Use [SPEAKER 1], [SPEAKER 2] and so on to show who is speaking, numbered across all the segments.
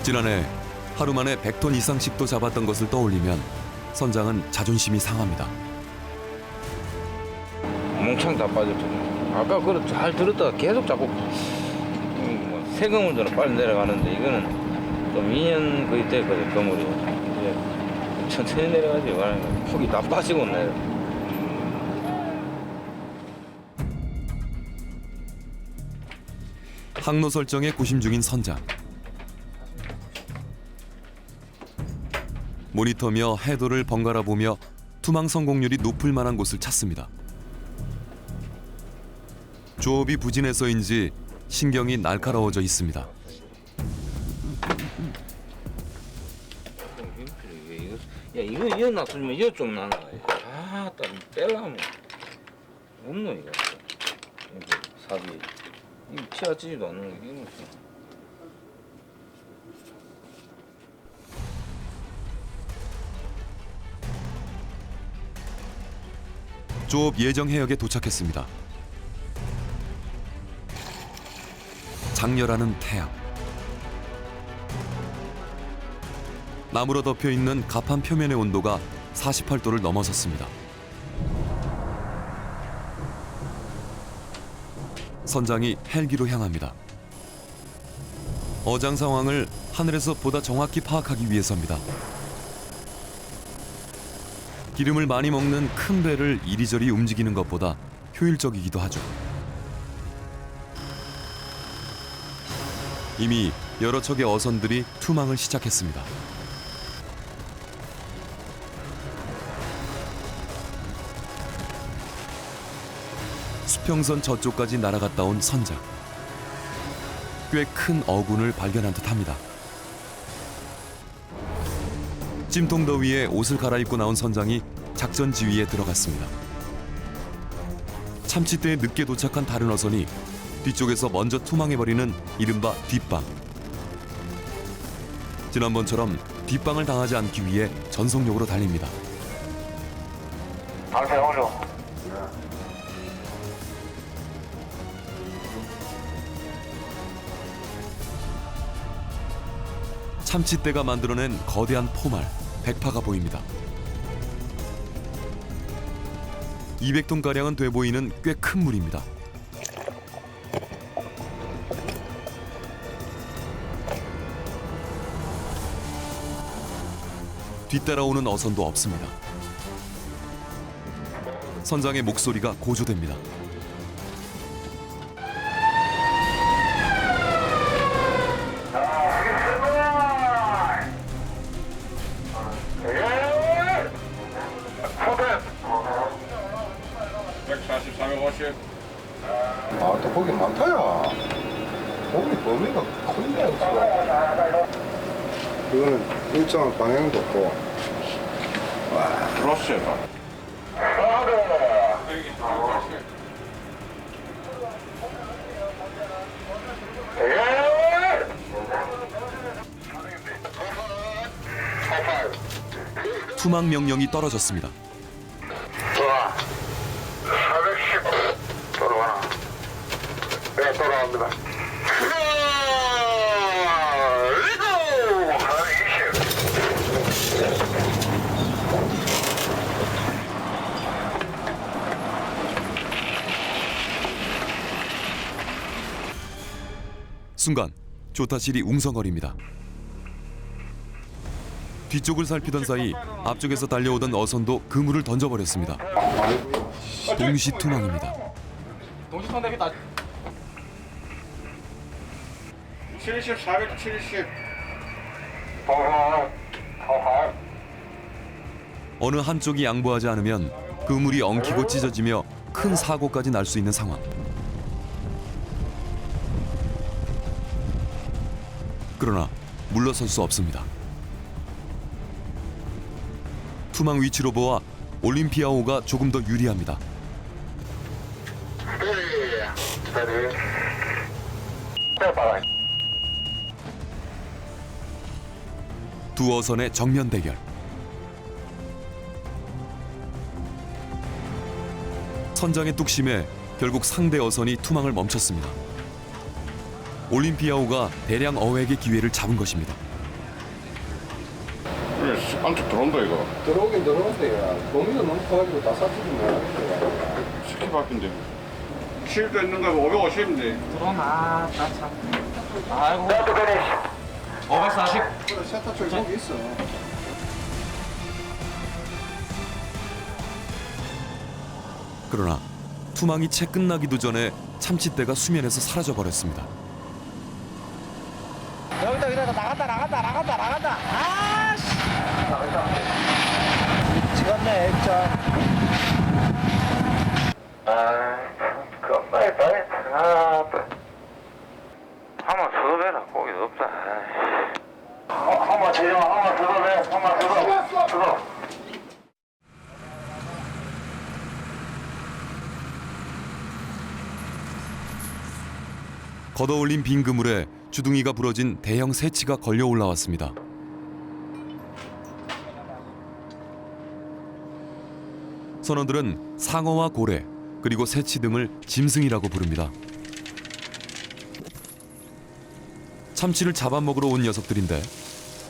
[SPEAKER 1] 지난해 하루 만에 100톤 이상씩도 잡았던 것을 떠올리면 선장은 자존심이 상합니다.
[SPEAKER 2] 몽창 다 빠졌잖아. 아까 그걸 잘 들었다가 계속 자꾸 세금물들은 빨리 내려가는데 이거는 좀 2년 거의 됐거든, 그물이. 이제 천천히 내려가지. 폭이 다 빠지고 내려.
[SPEAKER 1] 항로 설정에 고심 중인 선장. 모니터며 해도를 번갈아 보며 투망 성공률이 높을 만한 곳을 찾습니다. 조업이 부진해서인지 신경이 날카로워져 있습니다.
[SPEAKER 2] 야, 이거 놔두면 이거 좀 나나. 아, 딱 뺄라면 없노 이거. 사비. 이거 피하지도 않는 게 이거.
[SPEAKER 1] 조업 예정 해역에 도착했습니다. 장렬하는 태양. 나무로 덮여 있는 갑판 표면의 온도가 48도를 넘어섰습니다. 선장이 헬기로 향합니다. 어장 상황을 하늘에서 보다 정확히 파악하기 위해서입니다. 기름을 많이 먹는 큰 배를 이리저리 움직이는 것보다 효율적이기도 하죠. 이미 여러 척의 어선들이 투망을 시작했습니다. 수평선 저쪽까지 날아갔다 온 선장. 꽤 큰 어군을 발견한 듯합니다. 찜통 더위에 옷을 갈아입고 나온 선장이 작전 지휘에 들어갔습니다. 참치대에 늦게 도착한 다른 어선이 뒤쪽에서 먼저 투망해버리는 이른바 뒷방. 지난번처럼 뒷방을 당하지 않기 위해 전속력으로 달립니다.
[SPEAKER 3] 방패 오죠.
[SPEAKER 1] 참치대가 만들어낸 거대한 포말, 백파가 보입니다. 200톤가량은 돼 보이는 꽤 큰 물입니다. 뒤따라오는 어선도 없습니다. 선장의 목소리가 고조됩니다.
[SPEAKER 4] 아, 또 고기 많다야. 고기 범위가 큰데, 지금. 이거는 일정한 방향도 없고. 와,
[SPEAKER 2] 그렇지.
[SPEAKER 1] 투망 명령이 떨어졌습니다.
[SPEAKER 3] 돌아. 410 돌아가나. 네, 돌아갑니다. 리고! 420.
[SPEAKER 1] 순간 조타실이 웅성거립니다. 뒤쪽을 살피던 사이 앞쪽에서 달려오던 어선도 그물을 던져버렸습니다. 동시 투망입니다.
[SPEAKER 5] 동시통 대비다. 70, 470.
[SPEAKER 1] 어느 한쪽이 양보하지 않으면 그물이 엉키고 찢어지며 큰 사고까지 날 수 있는 상황. 그러나 물러설 수 없습니다. 투망 위치 로버와 올림피아호가 조금 더 유리합니다. 두 어선의 정면 대결. 선장의 뚝심에 결국 상대 어선이 투망을 멈췄습니다. 올림피아호가 대량 어획의 기회를 잡은 것입니다.
[SPEAKER 4] 안쪽 들어온다 이거.
[SPEAKER 6] 들어오긴 들어오는데 범위가 너무 커가지고 다 사주지 말라니까.
[SPEAKER 4] 스키 바뀐데.
[SPEAKER 5] 70도 있는 거 550인데.
[SPEAKER 2] 들어오나 참. 아이고. 540.
[SPEAKER 6] 그래 세탁소에 거기 있어.
[SPEAKER 1] 그러나 투망이 채 끝나기도 전에 참치떼가 수면에서 사라져 버렸습니다.
[SPEAKER 2] 여기다 나간다. 아씨.
[SPEAKER 6] 미치겠네 진짜.
[SPEAKER 3] 겁나게 당했다. 한번 들어대라. 고기 없다. 한번 들어. 한번 들어.
[SPEAKER 1] 걷어올린 빈 그물에 주둥이가 부러진 대형 새치가 걸려 올라왔습니다. 선원들은 상어와 고래 그리고 새치 등을 짐승이라고 부릅니다. 참치를 잡아먹으러 온 녀석들인데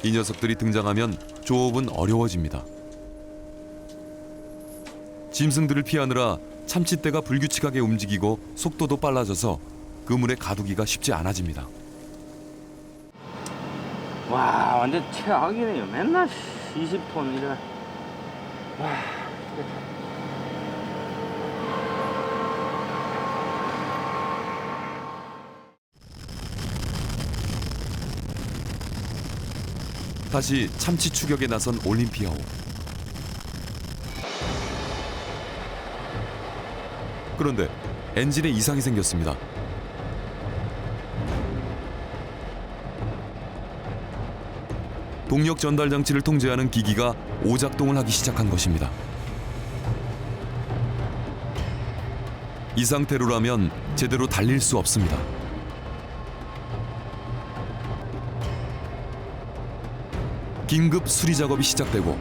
[SPEAKER 1] 이 녀석들이 등장하면 조업은 어려워집니다. 짐승들을 피하느라 참치떼가 불규칙하게 움직이고 속도도 빨라져서 그물에 가두기가 쉽지 않아집니다.
[SPEAKER 2] 와 완전 최악이네요. 맨날 20톤 이래. 와.
[SPEAKER 1] 다시 참치 추격에 나선 올림피아호. 그런데 엔진에 이상이 생겼습니다. 동력 전달 장치를 통제하는 기기가 오작동을 하기 시작한 것입니다. 이 상태로라면 제대로 달릴 수 없습니다. 긴급 수리 작업이 시작되고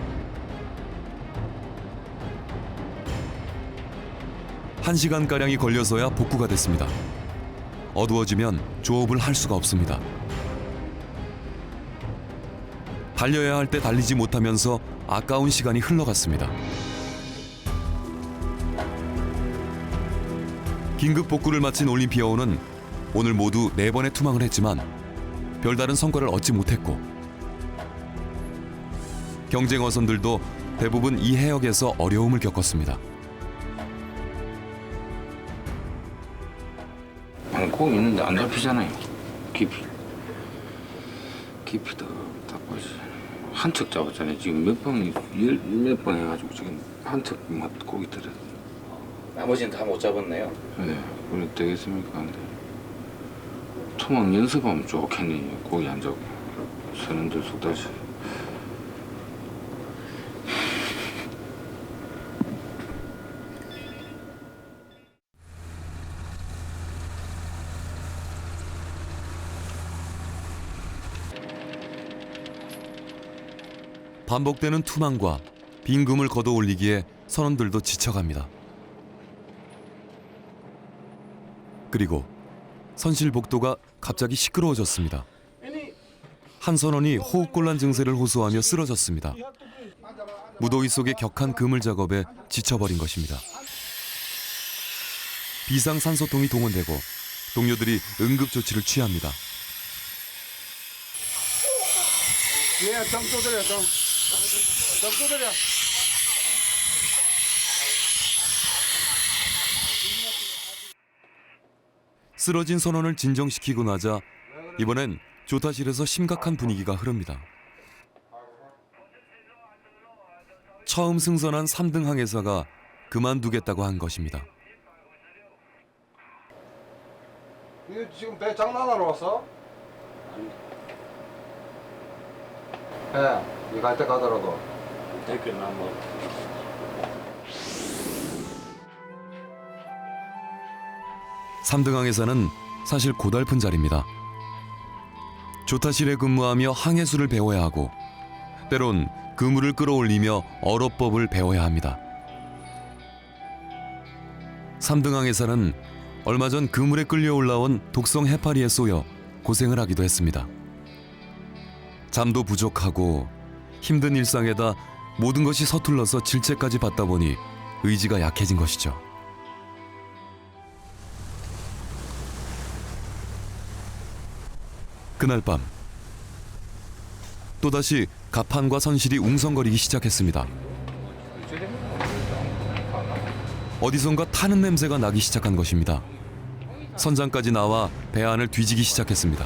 [SPEAKER 1] 1시간가량이 걸려서야 복구가 됐습니다. 어두워지면 조업을 할 수가 없습니다. 달려야 할 때 달리지 못하면서 아까운 시간이 흘러갔습니다. 긴급 복구를 마친 올림피아호는 오늘 모두 4번의 투망을 했지만 별다른 성과를 얻지 못했고 경쟁 어선들도 대부분 이 해역에서 어려움을 겪었습니다.
[SPEAKER 2] 꼭 있는데 안 잡히잖아요. 깊이도 다 빠지. 한 척 잡았잖아요. 지금 몇 번 해가지고 지금 한 척만 고기 들어. 나머지는 다 못 잡았네요. 네, 그래 되겠습니까? 근데 토막 연습하면 좋겠네요. 고기 안 잡고 선원들 속다시.
[SPEAKER 1] 반복되는 투망과 빈 그물 걷어 올리기에 선원들도 지쳐갑니다. 그리고 선실복도가 갑자기 시끄러워졌습니다. 한 선원이 호흡곤란 증세를 호소하며 쓰러졌습니다. 무더위 속의 격한 그물 작업에 지쳐버린 것입니다. 비상산소통이 동원되고 동료들이 응급조치를 취합니다.
[SPEAKER 6] 예, 좀 두드려 좀 두드려.
[SPEAKER 1] 쓰러진 선원을 진정시키고 나자 이번엔 조타실에서 심각한 분위기가 흐릅니다. 처음 승선한 3등 항해사가 그만두겠다고 한 것입니다.
[SPEAKER 6] 이거 지금 배 장난하러 왔어? 예, 니 갈 때 가더라도.
[SPEAKER 2] 됐겠나 뭐.
[SPEAKER 1] 삼등 항해사는 사실 고달픈 자리입니다. 조타실에 근무하며 항해술을 배워야 하고 때론 그물을 끌어올리며 어업법을 배워야 합니다. 3등 항해사는 얼마 전 그물에 끌려 올라온 독성 해파리에 쏘여 고생을 하기도 했습니다. 잠도 부족하고 힘든 일상에다 모든 것이 서툴러서 질책까지 받다 보니 의지가 약해진 것이죠. 그날 밤 또다시 가판과 선실이 웅성거리기 시작했습니다. 어디선가 타는 냄새가 나기 시작한 것입니다. 선장까지 나와 배 안을 뒤지기 시작했습니다.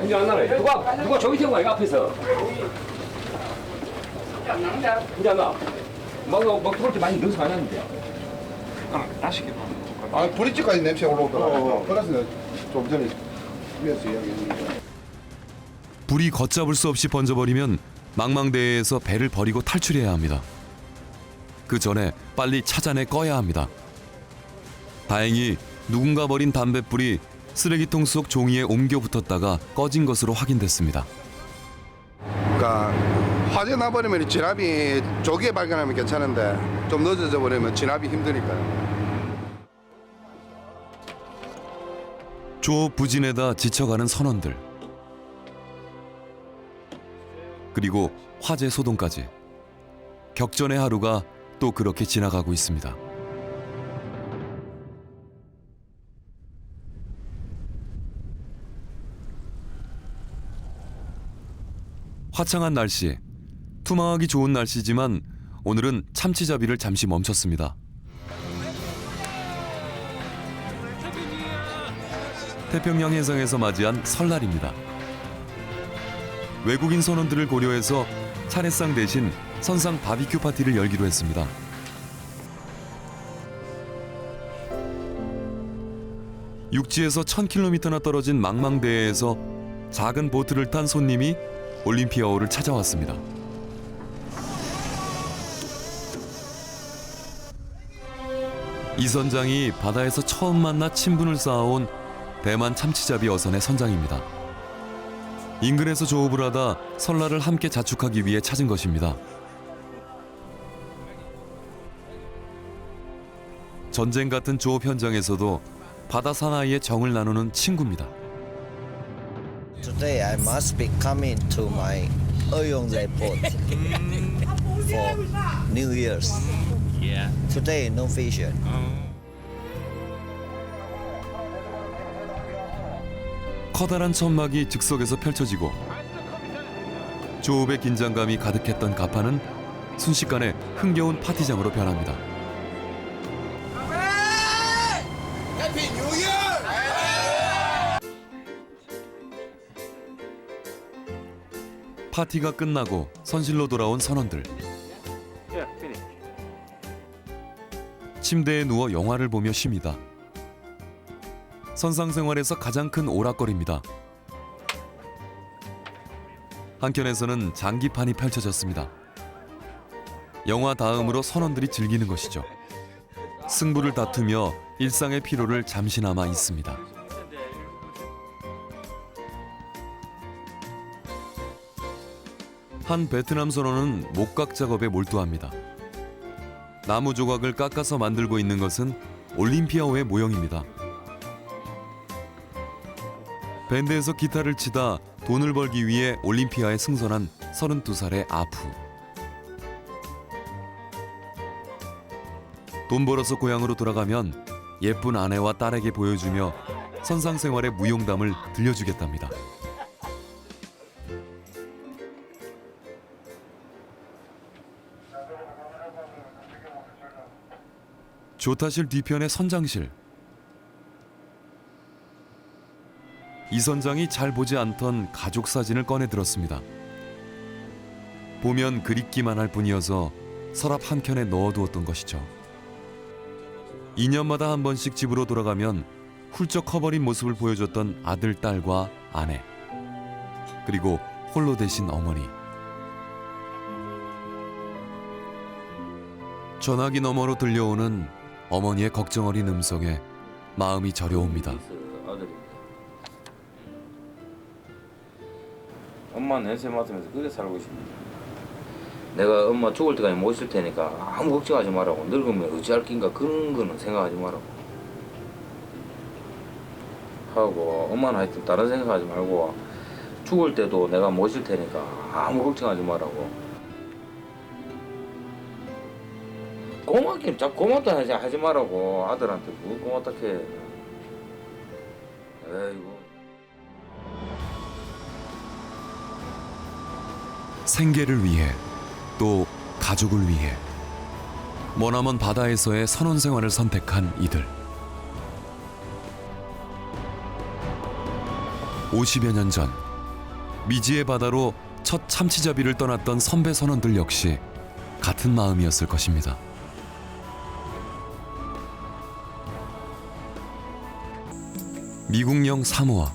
[SPEAKER 7] 이제 안 나네. 누가 저기 태운 거야 앞에서. 이제 안 나. 막 들어올 때 많이 넣어서 많이 하는데.
[SPEAKER 4] 아, 브릿지까지 냄새 올라오더라. 그래서 내가 좀 전에 위에서 이야기했는데.
[SPEAKER 1] 불이 걷잡을 수 없이 번져버리면 망망대해에서 배를 버리고 탈출해야 합니다. 그 전에 빨리 찾아내 꺼야 합니다. 다행히 누군가 버린 담뱃불이 쓰레기통 속 종이에 옮겨 붙었다가 꺼진 것으로 확인됐습니다.
[SPEAKER 4] 그러니까 화재 나버리면 진압이 조기에 발견하면 괜찮은데 좀 늦어져 버리면 진압이 힘드니까요.
[SPEAKER 1] 조부진에다 지쳐가는 선원들, 그리고 화재 소동까지 격전의 하루가 또 그렇게 지나가고 있습니다. 화창한 날씨, 투망하기 좋은 날씨지만 오늘은 참치잡이를 잠시 멈췄습니다. 태평양 해상에서 맞이한 설날입니다. 외국인 선원들을 고려해서 차례상 대신 선상 바비큐 파티를 열기로 했습니다. 육지에서 1000km나 떨어진 망망대해에서 작은 보트를 탄 손님이 올림피아호를 찾아왔습니다. 이 선장이 바다에서 처음 만나 친분을 쌓아온 대만 참치잡이 어선의 선장입니다. 인근에서 조업을 하다 설날을 함께 자축하기 위해 찾은 것입니다. 전쟁 같은 조업 현장에서도 바다 사나이의 정을 나누는 친구입니다.
[SPEAKER 8] Today I must be coming to my Euyongjae port for New Year's. Today no fishing.
[SPEAKER 1] 커다란 천막이 즉석에서 펼쳐지고 조업의 긴장감이 가득했던 가판은 순식간에 흥겨운 파티장으로 변합니다. 파티가 끝나고 선실로 돌아온 선원들. 침대에 누워 영화를 보며 쉽니다. 선상 생활에서 가장 큰 오락거리입니다. 한켠에서는 장기판이 펼쳐졌습니다. 영화 다음으로 선원들이 즐기는 것이죠. 승부를 다투며 일상의 피로를 잠시나마 잊습니다. 한 베트남 선원은 목각 작업에 몰두합니다. 나무 조각을 깎아서 만들고 있는 것은 올림피아호의 모형입니다. 밴드에서 기타를 치다 돈을 벌기 위해 올림피아에 승선한 32살의 아프. 돈 벌어서 고향으로 돌아가면 예쁜 아내와 딸에게 보여주며 선상 생활의 무용담을 들려주겠답니다. 조타실 뒤편의 선장실. 이 선장이 잘 보지 않던 가족 사진을 꺼내 들었습니다. 보면 그립기만 할 뿐이어서 서랍 한켠에 넣어두었던 것이죠. 2년마다 한 번씩 집으로 돌아가면 훌쩍 커버린 모습을 보여줬던 아들, 딸과 아내, 그리고 홀로 되신 어머니. 전화기 너머로 들려오는 어머니의 걱정 어린 음성에 마음이 저려옵니다.
[SPEAKER 2] 엄마 냄새 맡으면서 그래 살고 싶네. 내가 엄마 죽을 때까지 못 있을 테니까 아무 걱정하지 말라고. 늙으면 어찌할 낀가 그런 거는 생각하지 말라고 하고, 엄마는 하여튼 다른 생각하지 말고 죽을 때도 내가 모실 테니까 아무 걱정하지 말라고. 고맙긴 자꾸 고맙다 하지 말라고. 아들한테 뭐 고맙다 해. 에이구.
[SPEAKER 1] 생계를 위해 또 가족을 위해 머나먼 바다에서의 선원 생활을 선택한 이들. 50여 년 전 미지의 바다로 첫 참치잡이를 떠났던 선배 선원들 역시 같은 마음이었을 것입니다. 미국령 사모아.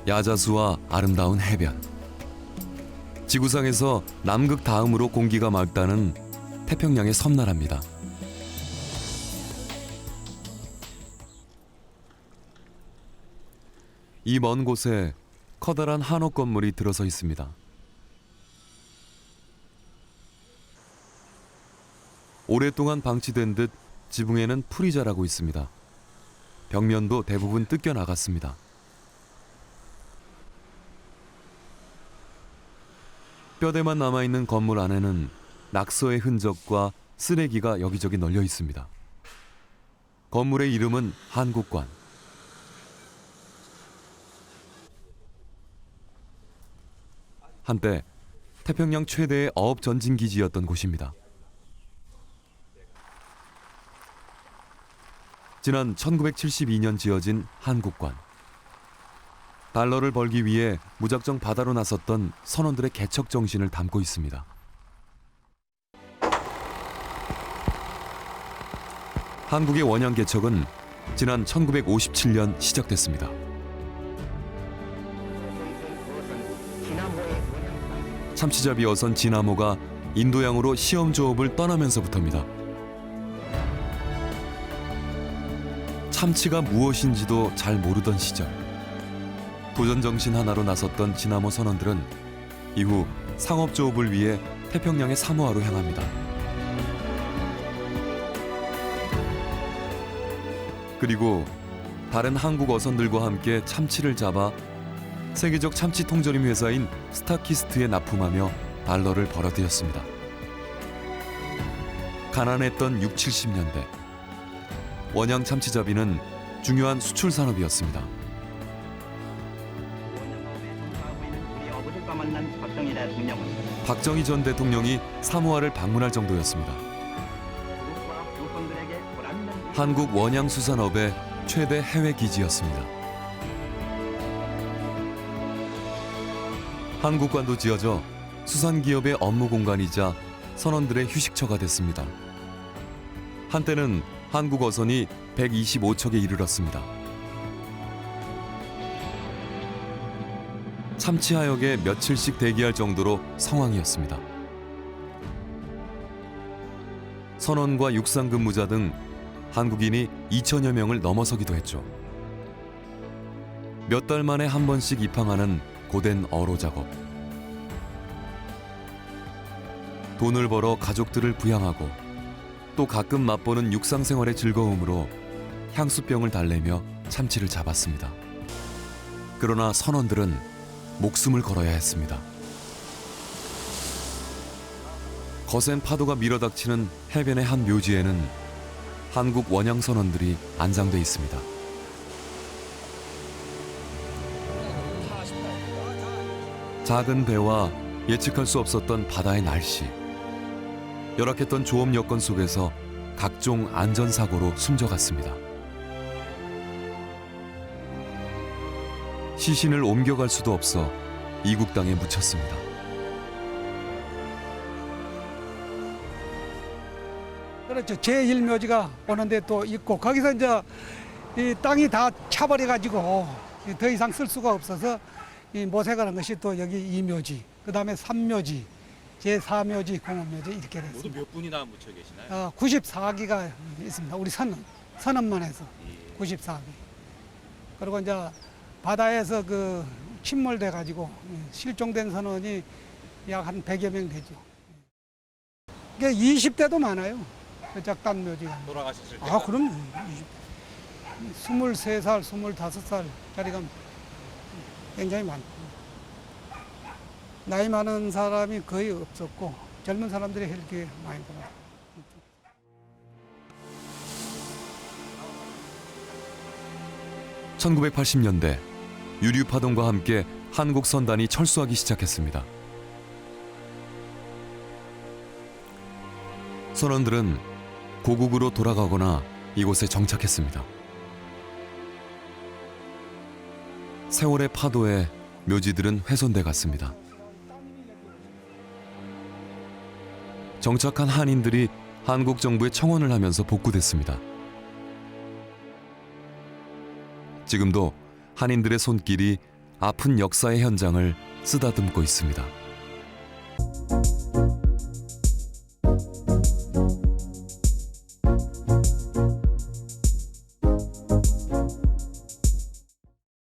[SPEAKER 1] 야자수와 아름다운 해변. 지구상에서 남극 다음으로 공기가 맑다는 태평양의 섬나라입니다. 이 먼 곳에 커다란 한옥 건물이 들어서 있습니다. 오랫동안 방치된 듯 지붕에는 풀이 자라고 있습니다. 벽면도 대부분 뜯겨 나갔습니다. 뼈대만 남아있는 건물 안에는 낙서의 흔적과 쓰레기가 여기저기 널려 있습니다. 건물의 이름은 한국관. 한때 태평양 최대의 어업 전진 기지였던 곳입니다. 지난 1972년 지어진 한국관. 달러를 벌기 위해 무작정 바다로 나섰던 선원들의 개척 정신을 담고 있습니다. 한국의 원양 개척은 지난 1957년 시작됐습니다. 참치잡이 어선 지나모가 인도양으로 시험 조업을 떠나면서부터입니다. 참치가 무엇인지도 잘 모르던 시절, 도전 정신 하나로 나섰던 지나모 선원들은 이후 상업 조업을 위해 태평양의 사모아로 향합니다. 그리고 다른 한국 어선들과 함께 참치를 잡아 세계적 참치 통조림 회사인 스타키스트에 납품하며 달러를 벌어들였습니다. 가난했던 6, 70년대 원양 참치잡이는 중요한 수출 산업이었습니다. 박정희 전 대통령이 사모아를 방문할 정도였습니다. 한국 원양수산업의 최대 해외 기지였습니다. 한국관도 지어져 수산기업의 업무 공간이자 선원들의 휴식처가 됐습니다. 한때는 한국 어선이 125척에 이르렀습니다. 참치하역에 며칠씩 대기할 정도로 성황이었습니다. 선원과 육상 근무자 등 한국인이 2천여 명을 넘어서기도 했죠. 몇 달 만에 한 번씩 입항하는 고된 어로 작업. 돈을 벌어 가족들을 부양하고 또 가끔 맛보는 육상 생활의 즐거움으로 향수병을 달래며 참치를 잡았습니다. 그러나 선원들은 목숨을 걸어야 했습니다. 거센 파도가 밀어닥치는 해변의 한 묘지에는 한국 원양 선원들이 안장돼 있습니다. 작은 배와 예측할 수 없었던 바다의 날씨, 열악했던 조업 여건 속에서 각종 안전사고로 숨져갔습니다. 시신을 옮겨갈 수도 없어 이국 땅에 묻혔습니다.
[SPEAKER 9] 그렇죠. 제1묘지가 오는데 또 있고 거기서 이제 이 땅이 다 차버려가지고 더 이상 쓸 수가 없어서 이 모색하는 것이 또 여기 2묘지, 그 다음에 3묘지, 제4묘지, 공업묘지 이렇게 됐습니다.
[SPEAKER 10] 모두 몇 분이나 묻혀 계시나요?
[SPEAKER 9] 94기가 있습니다. 우리 선원만 해서 94기. 그리고 이제 바다에서 그 침몰돼 가지고 실종된 선원이 약 한 100여 명 되죠. 이게 20대도 많아요. 작단 묘지가.
[SPEAKER 10] 돌아가셨을 때.
[SPEAKER 9] 그럼 23살, 25살짜리가 굉장히 많고 나이 많은 사람이 거의 없었고 젊은 사람들이 헬기에 많이 들어요.
[SPEAKER 1] 1980년대 유류 파동과 함께 한국 선단이 철수하기 시작했습니다. 선원들은 고국으로 돌아가거나 이곳에 정착했습니다. 세월의 파도에 묘지들은 훼손돼 갔습니다. 정착한 한인들이 한국 정부에 청원을 하면서 복구됐습니다. 지금도 한인들의 손길이 아픈 역사의 현장을 쓰다듬고 있습니다.